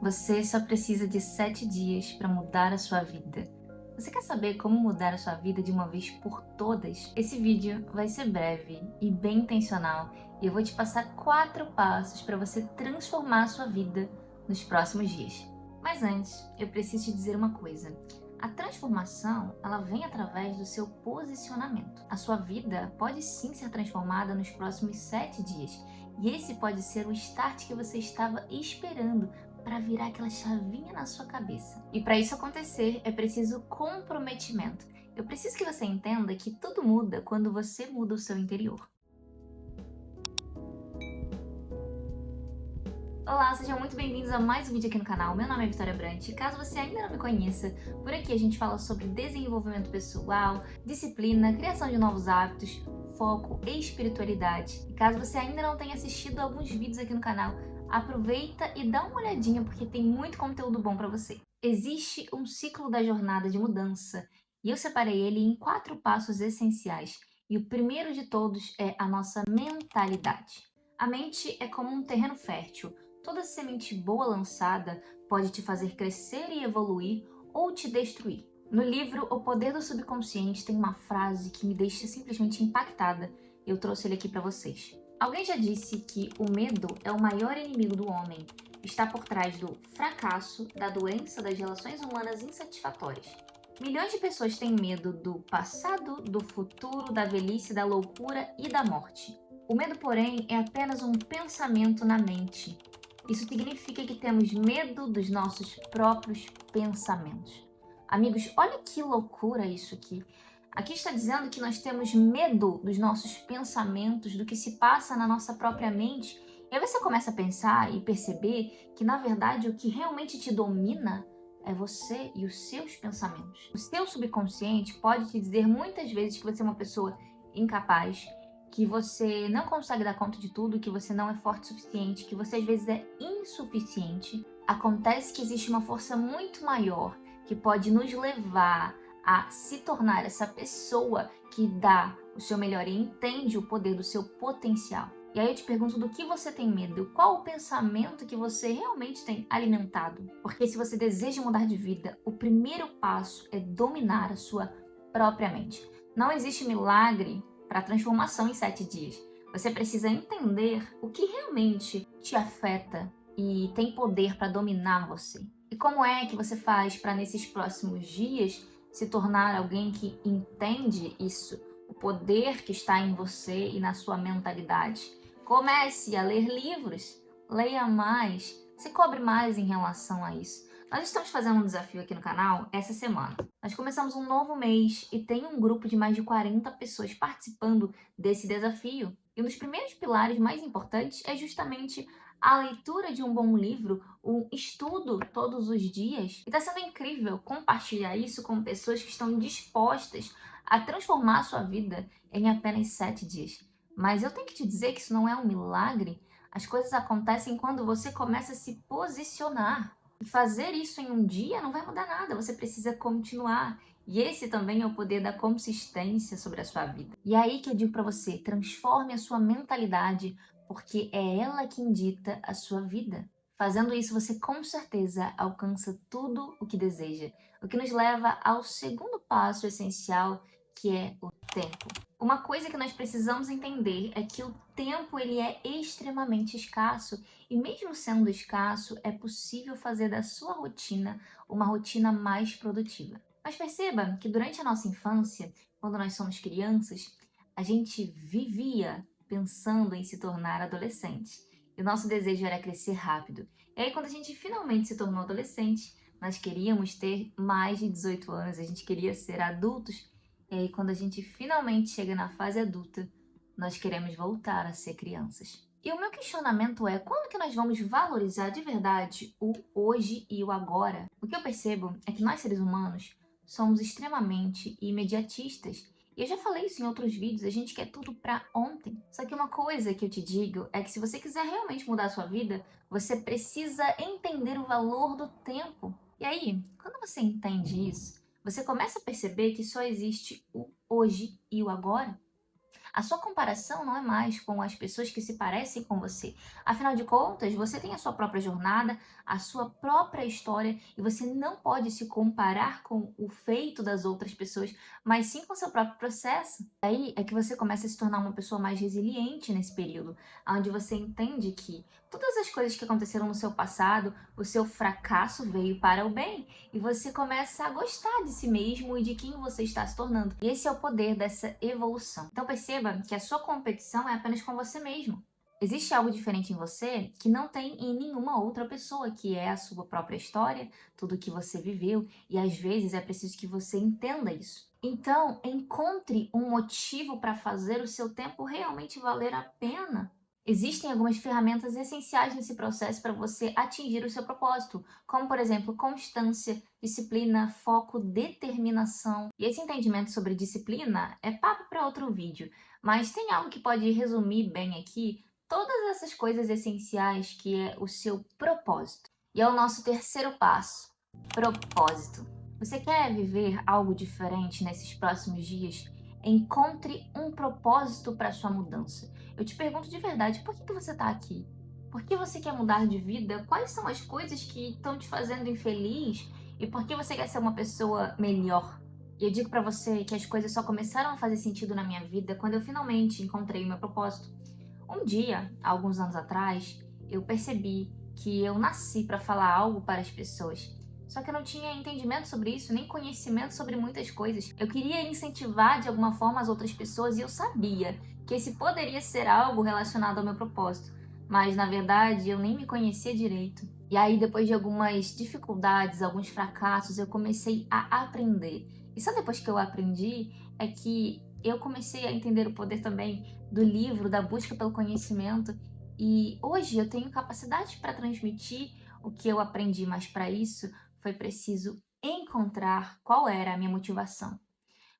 Você só precisa de 7 dias para mudar a sua vida. Você quer saber como mudar a sua vida de uma vez por todas? Esse vídeo vai ser breve e bem intencional e eu vou te passar 4 passos para você transformar a sua vida nos próximos dias. Mas antes, eu preciso te dizer uma coisa. A transformação, ela vem através do seu posicionamento. A sua vida pode sim ser transformada nos próximos 7 dias. E esse pode ser o start que você estava esperando para virar aquela chavinha na sua cabeça. E para isso acontecer, é preciso comprometimento. Eu preciso que você entenda que tudo muda quando você muda o seu interior. Olá, sejam muito bem-vindos a mais um vídeo aqui no canal. Meu nome é Vitória Brant. Caso você ainda não me conheça, por aqui a gente fala sobre desenvolvimento pessoal, disciplina, criação de novos hábitos, foco e espiritualidade. E caso você ainda não tenha assistido alguns vídeos aqui no canal, aproveita e dá uma olhadinha porque tem muito conteúdo bom para você. Existe um ciclo da jornada de mudança e eu separei ele em 4 passos essenciais. E o primeiro de todos é a nossa mentalidade. A mente é como um terreno fértil. Toda semente boa lançada pode te fazer crescer e evoluir ou te destruir. No livro O Poder do Subconsciente tem uma frase que me deixa simplesmente impactada. Eu trouxe ele aqui para vocês. Alguém já disse que o medo é o maior inimigo do homem. Está por trás do fracasso, da doença, das relações humanas insatisfatórias. Milhões de pessoas têm medo do passado, do futuro, da velhice, da loucura e da morte. O medo, porém, é apenas um pensamento na mente. Isso significa que temos medo dos nossos próprios pensamentos. Amigos, olha que loucura isso aqui. Aqui está dizendo que nós temos medo dos nossos pensamentos, do que se passa na nossa própria mente. E aí você começa a pensar e perceber que, na verdade, o que realmente te domina é você e os seus pensamentos. O seu subconsciente pode te dizer muitas vezes que você é uma pessoa incapaz, que você não consegue dar conta de tudo, que você não é forte o suficiente, que você às vezes é insuficiente. Acontece que existe uma força muito maior que pode nos levar a se tornar essa pessoa que dá o seu melhor e entende o poder do seu potencial. E aí eu te pergunto, do que você tem medo? Qual o pensamento que você realmente tem alimentado? Porque se você deseja mudar de vida, o primeiro passo é dominar a sua própria mente. Não existe milagre para a transformação em 7 dias. Você precisa entender o que realmente te afeta e tem poder para dominar você. E como é que você faz para nesses próximos dias se tornar alguém que entende isso, o poder que está em você e na sua mentalidade? Comece a ler livros, leia mais, se cobre mais em relação a isso. Nós estamos fazendo um desafio aqui no canal essa semana. Nós começamos um novo mês e tem um grupo de mais de 40 pessoas participando desse desafio. E um dos primeiros pilares mais importantes é justamente a leitura de um bom livro, o estudo todos os dias. E está sendo incrível compartilhar isso com pessoas que estão dispostas a transformar a sua vida em apenas 7 dias. Mas eu tenho que te dizer que isso não é um milagre. As coisas acontecem quando você começa a se posicionar. E fazer isso em um dia não vai mudar nada, você precisa continuar. E esse também é o poder da consistência sobre a sua vida. E é aí que eu digo para você, transforme a sua mentalidade, porque é ela quem dita a sua vida. Fazendo isso, você com certeza alcança tudo o que deseja. O que nos leva ao segundo passo essencial, que é o tempo. Uma coisa que nós precisamos entender é que o tempo ele é extremamente escasso e mesmo sendo escasso, é possível fazer da sua rotina uma rotina mais produtiva. Mas perceba que durante a nossa infância, quando nós somos crianças, a gente vivia pensando em se tornar adolescente. E o nosso desejo era crescer rápido. E aí, quando a gente finalmente se tornou adolescente, nós queríamos ter mais de 18 anos, a gente queria ser adultos. E aí, quando a gente finalmente chega na fase adulta, nós queremos voltar a ser crianças. E o meu questionamento é, quando que nós vamos valorizar de verdade o hoje e o agora? O que eu percebo é que nós, seres humanos, somos extremamente imediatistas. E eu já falei isso em outros vídeos, a gente quer tudo pra ontem. Só que uma coisa que eu te digo é que se você quiser realmente mudar a sua vida, você precisa entender o valor do tempo. E aí, quando você entende isso, você começa a perceber que só existe o hoje e o agora. A sua comparação não é mais com as pessoas que se parecem com você. Afinal de contas, você tem a sua própria jornada, a sua própria história e você não pode se comparar com o feito das outras pessoas, mas sim com o seu próprio processo. Aí é que você começa a se tornar uma pessoa mais resiliente nesse período, onde você entende que todas as coisas que aconteceram no seu passado, o seu fracasso veio para o bem e você começa a gostar de si mesmo e de quem você está se tornando. E esse é o poder dessa evolução. Então perceba que a sua competição é apenas com você mesmo. Existe algo diferente em você que não tem em nenhuma outra pessoa, que é a sua própria história, tudo o que você viveu, e às vezes é preciso que você entenda isso. Então, encontre um motivo para fazer o seu tempo realmente valer a pena. Existem algumas ferramentas essenciais nesse processo para você atingir o seu propósito, como por exemplo, constância, disciplina, foco, determinação. E esse entendimento sobre disciplina é papo para outro vídeo, mas tem algo que pode resumir bem aqui todas essas coisas essenciais que é o seu propósito. E é o nosso terceiro passo, propósito. Você quer viver algo diferente nesses próximos dias? Encontre um propósito para sua mudança. Eu te pergunto de verdade, por que você está aqui? Por que você quer mudar de vida? Quais são as coisas que estão te fazendo infeliz? E por que você quer ser uma pessoa melhor? E eu digo para você que as coisas só começaram a fazer sentido na minha vida quando eu finalmente encontrei o meu propósito. Um dia, há alguns anos atrás, eu percebi que eu nasci para falar algo para as pessoas. Só que eu não tinha entendimento sobre isso, nem conhecimento sobre muitas coisas. Eu queria incentivar de alguma forma as outras pessoas e eu sabia que esse poderia ser algo relacionado ao meu propósito. Mas na verdade eu nem me conhecia direito. E aí, depois de algumas dificuldades, alguns fracassos, eu comecei a aprender. E só depois que eu aprendi é que eu comecei a entender o poder também do livro, da busca pelo conhecimento. E hoje eu tenho capacidade para transmitir o que eu aprendi, mas para isso foi preciso encontrar qual era a minha motivação.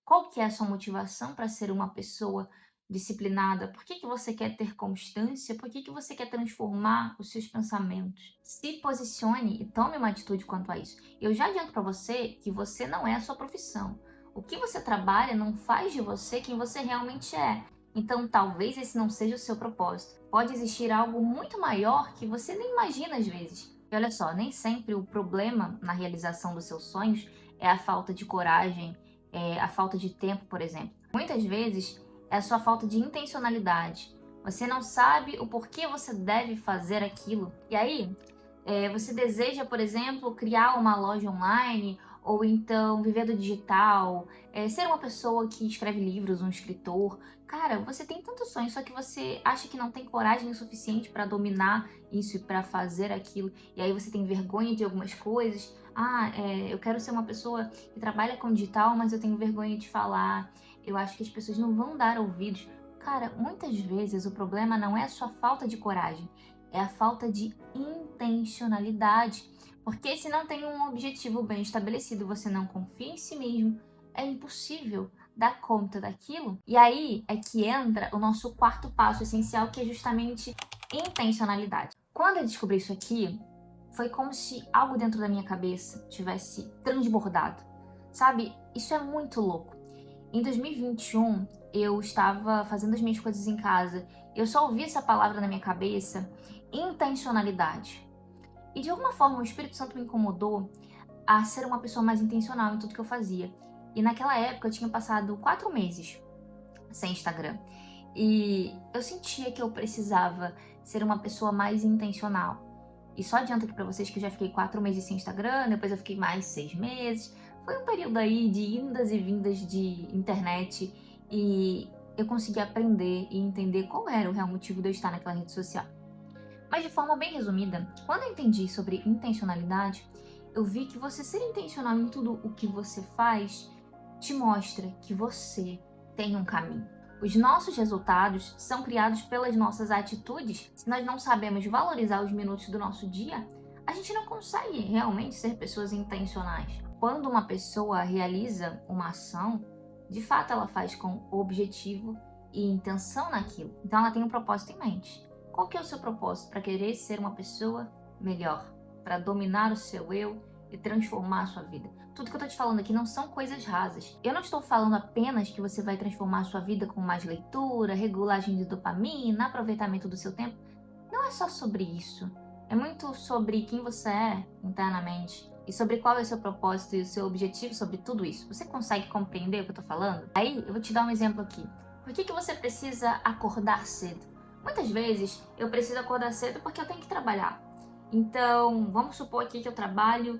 Qual que é a sua motivação para ser uma pessoa disciplinada? Por que você quer ter constância? Por que você quer transformar os seus pensamentos? Se posicione e tome uma atitude quanto a isso. Eu já adianto para você que você não é a sua profissão. O que você trabalha não faz de você quem você realmente é. Então, talvez esse não seja o seu propósito. Pode existir algo muito maior que você nem imagina às vezes. E olha só, nem sempre o problema na realização dos seus sonhos é a falta de coragem, a falta de tempo, por exemplo. Muitas vezes é a sua falta de intencionalidade. Você não sabe o porquê você deve fazer aquilo. E aí, você deseja, por exemplo, criar uma loja online ou então viver do digital, ser uma pessoa que escreve livros, um escritor. Cara, você tem tantos sonhos, só que você acha que não tem coragem o suficiente para dominar isso e para fazer aquilo. E aí você tem vergonha de algumas coisas. Eu quero ser uma pessoa que trabalha com digital, mas eu tenho vergonha de falar. Eu acho que as pessoas não vão dar ouvidos. Cara, muitas vezes o problema não é a sua falta de coragem, é a falta de intencionalidade. Porque se não tem um objetivo bem estabelecido, você não confia em si mesmo, é impossível dar conta daquilo. E aí é que entra o nosso quarto passo essencial, que é justamente intencionalidade. Quando eu descobri isso aqui, foi como se algo dentro da minha cabeça tivesse transbordado. Sabe? Isso é muito louco. Em 2021, eu estava fazendo as minhas coisas em casa. Eu só ouvi essa palavra na minha cabeça, intencionalidade. E de alguma forma o Espírito Santo me incomodou a ser uma pessoa mais intencional em tudo que eu fazia. E naquela época eu tinha passado 4 meses sem Instagram. E eu sentia que eu precisava ser uma pessoa mais intencional. E só adianto aqui pra vocês que eu já fiquei 4 meses sem Instagram, depois eu fiquei mais 6 meses. Foi um período aí de indas e vindas de internet e eu consegui aprender e entender qual era o real motivo de eu estar naquela rede social. Mas de forma bem resumida, quando eu entendi sobre intencionalidade, eu vi que você ser intencional em tudo o que você faz te mostra que você tem um caminho. Os nossos resultados são criados pelas nossas atitudes. Se nós não sabemos valorizar os minutos do nosso dia, a gente não consegue realmente ser pessoas intencionais. Quando uma pessoa realiza uma ação, de fato ela faz com objetivo e intenção naquilo. Então ela tem um propósito em mente. Qual que é o seu propósito para querer ser uma pessoa melhor? Para dominar o seu eu e transformar a sua vida. Tudo que eu tô te falando aqui não são coisas rasas. Eu não estou falando apenas que você vai transformar a sua vida com mais leitura, regulagem de dopamina, aproveitamento do seu tempo. Não é só sobre isso. É muito sobre quem você é internamente e sobre qual é o seu propósito e o seu objetivo sobre tudo isso. Você consegue compreender o que eu tô falando? Aí, eu vou te dar um exemplo aqui. Por que você precisa acordar cedo? Muitas vezes, eu preciso acordar cedo porque eu tenho que trabalhar. Então, vamos supor aqui que eu trabalho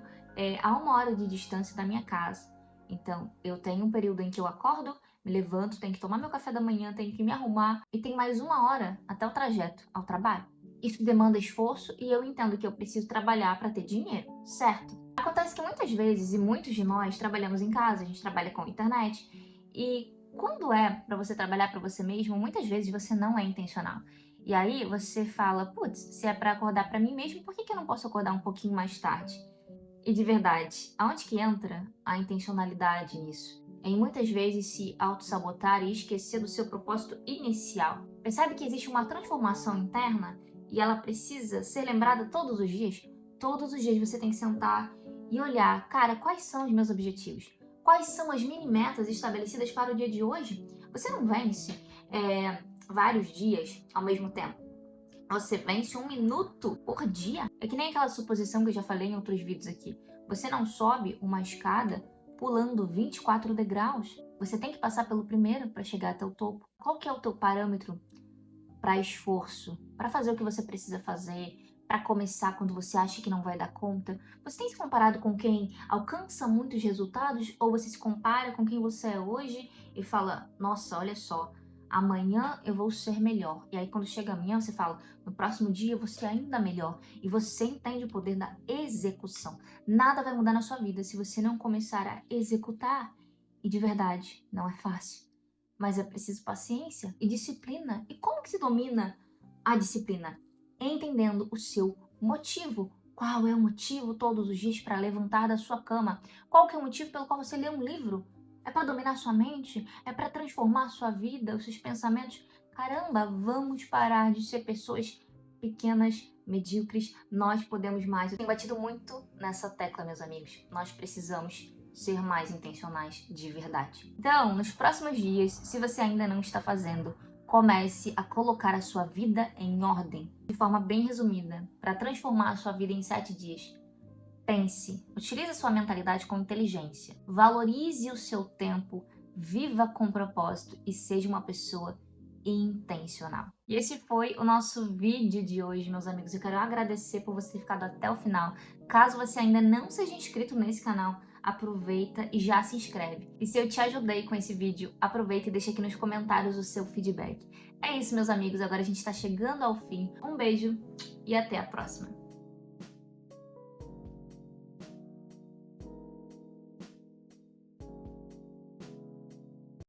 a 1 hora de distância da minha casa. Então, eu tenho um período em que eu acordo, me levanto, tenho que tomar meu café da manhã, tenho que me arrumar e tem mais 1 hora até o trajeto ao trabalho. Isso demanda esforço e eu entendo que eu preciso trabalhar para ter dinheiro, certo? Acontece que muitas vezes, e muitos de nós trabalhamos em casa, a gente trabalha com internet, e quando é para você trabalhar para você mesmo, muitas vezes você não é intencional. E aí você fala, putz, se é para acordar para mim mesmo, por que eu não posso acordar um pouquinho mais tarde? E de verdade, aonde que entra a intencionalidade nisso? É em muitas vezes se auto-sabotar e esquecer do seu propósito inicial. Percebe que existe uma transformação interna e ela precisa ser lembrada todos os dias? Todos os dias você tem que sentar e olhar, cara, quais são os meus objetivos? Quais são as mini metas estabelecidas para o dia de hoje? Você não vence vários dias ao mesmo tempo. Você vence 1 minuto por dia. É que nem aquela suposição que eu já falei em outros vídeos aqui. Você não sobe uma escada pulando 24 degraus. Você tem que passar pelo primeiro para chegar até o topo. Qual que é o teu parâmetro para esforço? Para fazer o que você precisa fazer? Para começar quando você acha que não vai dar conta? Você tem se comparado com quem alcança muitos resultados? Ou você se compara com quem você é hoje e fala, nossa, olha só, amanhã eu vou ser melhor. E aí quando chega amanhã você fala, no próximo dia eu vou ser ainda melhor. E você entende o poder da execução. Nada vai mudar na sua vida se você não começar a executar. E de verdade, não é fácil. Mas é preciso paciência e disciplina. E como que se domina a disciplina? Entendendo o seu motivo. Qual é o motivo todos os dias para levantar da sua cama? Qual que é o motivo pelo qual você lê um livro? É para dominar sua mente? É para transformar a sua vida, os seus pensamentos? Caramba, vamos parar de ser pessoas pequenas, medíocres. Nós podemos mais. Eu tenho batido muito nessa tecla, meus amigos. Nós precisamos ser mais intencionais de verdade. Então, nos próximos dias, se você ainda não está fazendo, comece a colocar a sua vida em ordem, de forma bem resumida, para transformar a sua vida em 7 dias. Pense, utilize a sua mentalidade com inteligência, valorize o seu tempo, viva com propósito e seja uma pessoa intencional. E esse foi o nosso vídeo de hoje, meus amigos. Eu quero agradecer por você ter ficado até o final. Caso você ainda não seja inscrito nesse canal, aproveita e já se inscreve. E se eu te ajudei com esse vídeo, aproveita e deixa aqui nos comentários o seu feedback. É isso, meus amigos. Agora a gente está chegando ao fim. Um beijo e até a próxima.